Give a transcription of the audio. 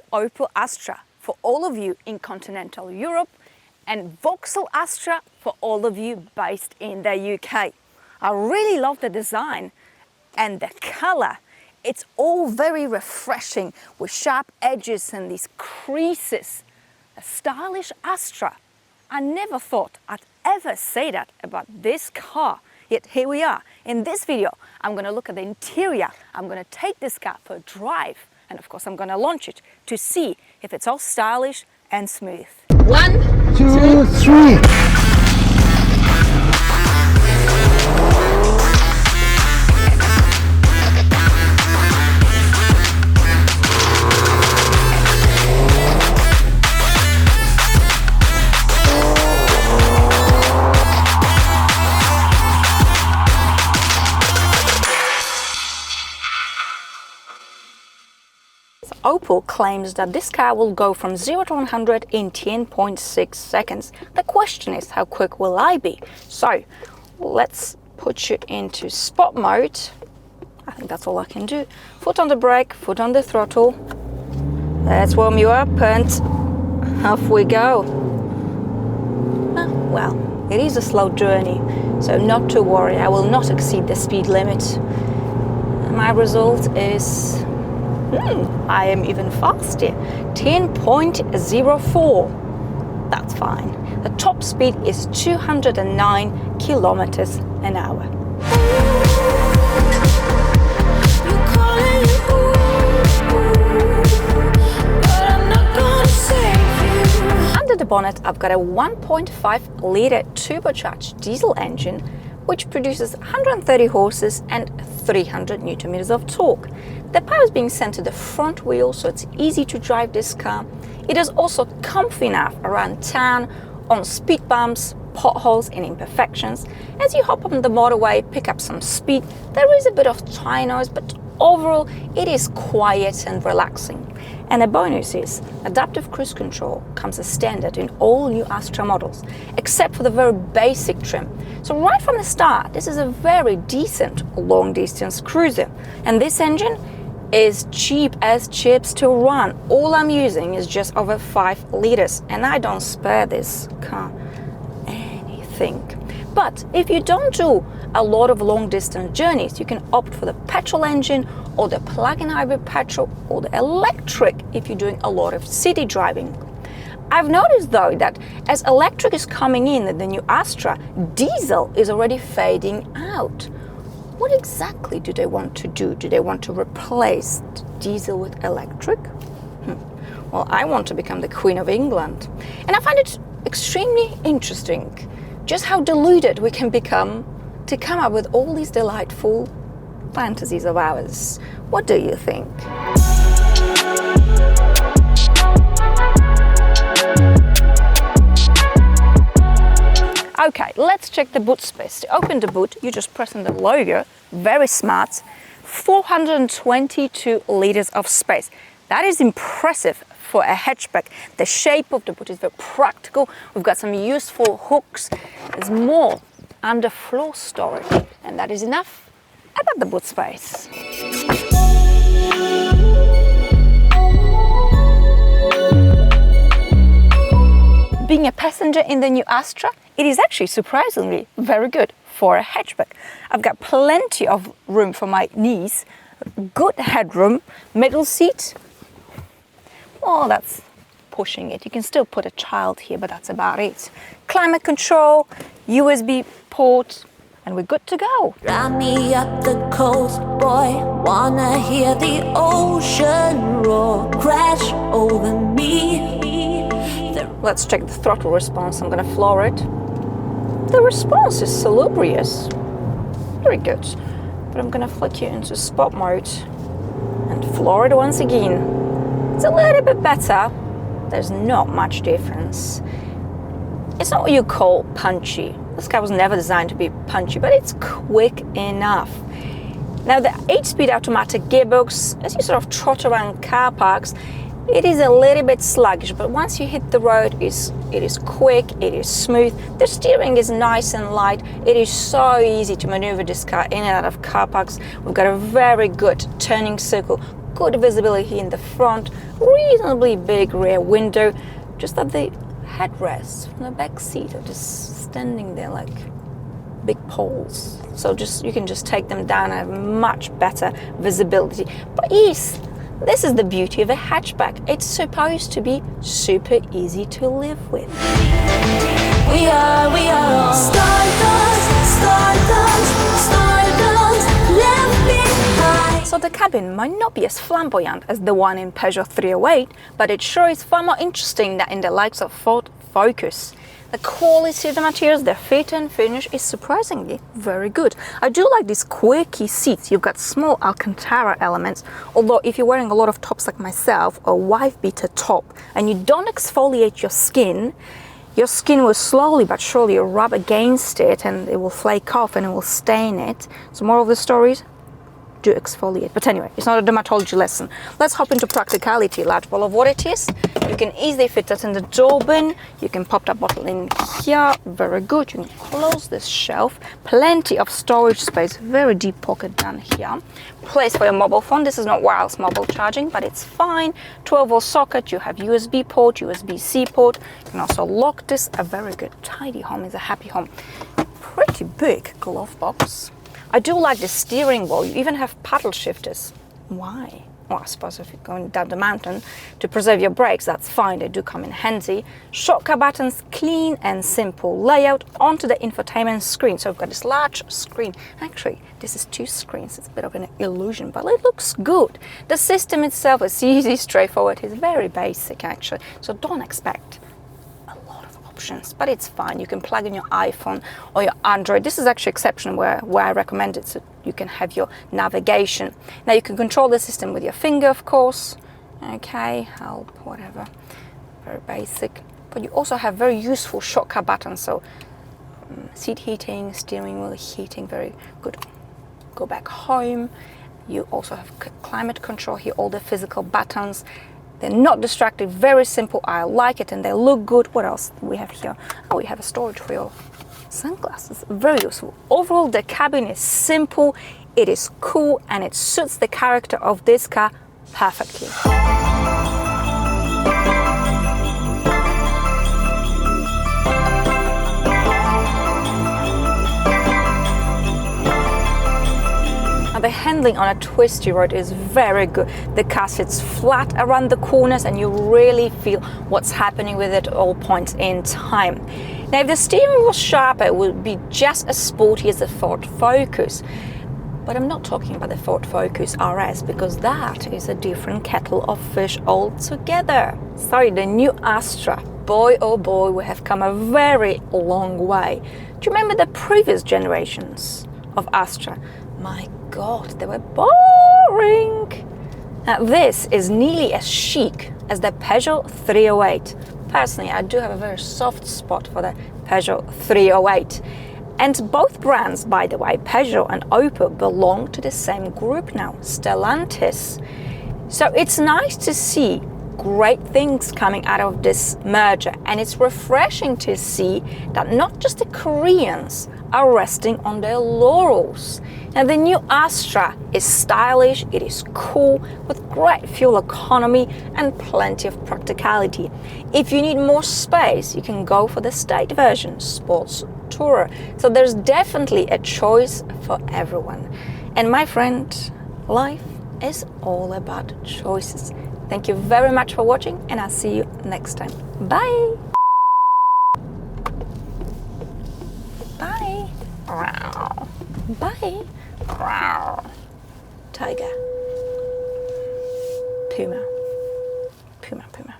to Opel Astra for all of you in continental Europe and Vauxhall Astra for all of you based in the UK. I really love the design and the color. It's all very refreshing with sharp edges and these creases. A stylish Astra. I never thought I'd ever say that about this car. Yet here we are. In this video, I'm going to look at the interior. I'm going to take this car for a drive. And of course, I'm going to launch it to see if it's all stylish and smooth. 1, 2, 3. Opel claims that this car will go from 0 to 100 in 10.6 seconds. The question is, how quick will I be? So let's put you into sport mode. I think that's all I can do. Foot on the brake, foot on the throttle. Let's warm you up and off we go. Well, it is a slow journey, so not to worry, I will not exceed the speed limit. My result is I am even faster, 10.04. That's fine. The top speed is 209 kilometers an hour. Under the bonnet, I've got a 1.5 litre turbocharged diesel engine which produces 130 horses and 300 Newton meters of torque. The power is being sent to the front wheel, so it's easy to drive this car. It is also comfy enough around town, on speed bumps, potholes and imperfections. As you hop on the motorway, pick up some speed, there is a bit of tire noise, but overall it is quiet and relaxing. And a bonus is, adaptive cruise control comes as standard in all new Astra models, except for the very basic trim. So right from the start, this is a very decent long-distance cruiser. And this engine is cheap as chips to run. All I'm using is just over 5 liters, and I don't spare this car anything. But if you don't do a lot of long-distance journeys, you can opt for the petrol engine or the plug-in hybrid petrol or the electric if you're doing a lot of city driving. I've noticed though that as electric is coming in the new Astra, diesel is already fading out. What exactly do they want to do? Do they want to replace diesel with electric? Well, I want to become the Queen of England. And I find it extremely interesting just how deluded we can become to come up with all these delightful fantasies of ours. What do you think? Okay, let's check the boot space. To open the boot, you just press on the logo, very smart. 422 liters of space. That is impressive for a hatchback. The shape of the boot is very practical. We've got some useful hooks. There's more underfloor storage, and that is enough about the boot space. Being a passenger in the new Astra, it is actually surprisingly very good for a hatchback. I've got plenty of room for my knees, good headroom, middle seat. Well, that's pushing it. You can still put a child here, but that's about it. Climate control, USB port, and we're good to go. Round me up the coast, boy, wanna hear the ocean roar, crash over me. Let's check the throttle response. I'm gonna floor it. The response is salubrious, very good. But I'm gonna flick you into sport mode and floor it once again. It's a little bit better. There's not much difference. It's not what you call punchy. This car was never designed to be punchy, but it's quick enough. Now the 8-speed automatic gearbox, as you sort of trot around car parks, it is a little bit sluggish, but once you hit the road, it is quick, it is smooth. The steering is nice and light. It is so easy to maneuver this car in and out of car parks. We've got a very good turning circle, good visibility in the front, reasonably big rear window, just that the headrests from the back seat are just standing there like big poles. So you can just take them down and have much better visibility. But yes, this is the beauty of a hatchback. It's supposed to be super easy to live with. We are stardust, stardust, stardust, left behind. So the cabin might not be as flamboyant as the one in Peugeot 308, but it sure is far more interesting than in the likes of Ford Focus. The quality of the materials, the fit and finish is surprisingly very good. I do like these quirky seats. You've got small Alcantara elements, although if you're wearing a lot of tops like myself, a wife beater top, and you don't exfoliate your skin will slowly but surely rub against it and it will flake off and it will stain it. So more of the stories, do exfoliate. But anyway, it's not a dermatology lesson. Let's hop into practicality. Large bottle of water it is. You can easily fit that in the door bin. You can pop that bottle in here. Very good. You can close this shelf. Plenty of storage space. Very deep pocket down here. Place for your mobile phone. This is not wireless mobile charging, but it's fine. 12-volt socket. You have USB port, USB-C port. You can also lock this. A very good tidy home is a happy home. Pretty big glove box. I do like the steering wheel. You even have paddle shifters. Why? Well, I suppose if you're going down the mountain to preserve your brakes, that's fine. They do come in handy. Shortcut buttons, clean and simple layout onto the infotainment screen. So we've got this large screen. Actually, this is 2 screens. It's a bit of an illusion, but it looks good. The system itself is easy, straightforward. It's very basic, actually. So don't expect options, but it's fine. You can plug in your iPhone or your Android. This is actually exception where I recommend it, so you can have your navigation. Now you can control the system with your finger, of course. Okay, help, whatever. Very basic. But you also have very useful shortcut buttons, so seat heating, steering wheel heating, very good. Go back home. You also have climate control here, all the physical buttons. They're not distracting, very simple. I like it and they look good. What else do we have here? Oh, we have a storage for your sunglasses. Very useful. Overall, the cabin is simple, it is cool, and it suits the character of this car perfectly. The handling on a twisty road is very good. The car sits flat around the corners and you really feel what's happening with it at all points in time. Now, if the steering was sharper, it would be just as sporty as the Ford Focus. But I'm not talking about the Ford Focus RS, because that is a different kettle of fish altogether. Sorry, the new Astra. Boy, oh boy, we have come a very long way. Do you remember the previous generations of Astra? My God, they were boring. Now this is nearly as chic as the Peugeot 308. Personally, I do have a very soft spot for the Peugeot 308. And both brands, by the way, Peugeot and Opel, belong to the same group now, Stellantis. So it's nice to see great things coming out of this merger, and it's refreshing to see that not just the Koreans are resting on their laurels. Now the new Astra is stylish, it is cool, with great fuel economy and plenty of practicality. If you need more space, you can go for the state version, Sports Tourer. So there's definitely a choice for everyone. And my friend, life is all about choices. Thank you very much for watching, and I'll see you next time. Bye! Bye! Bye! Tiger. Puma. Puma.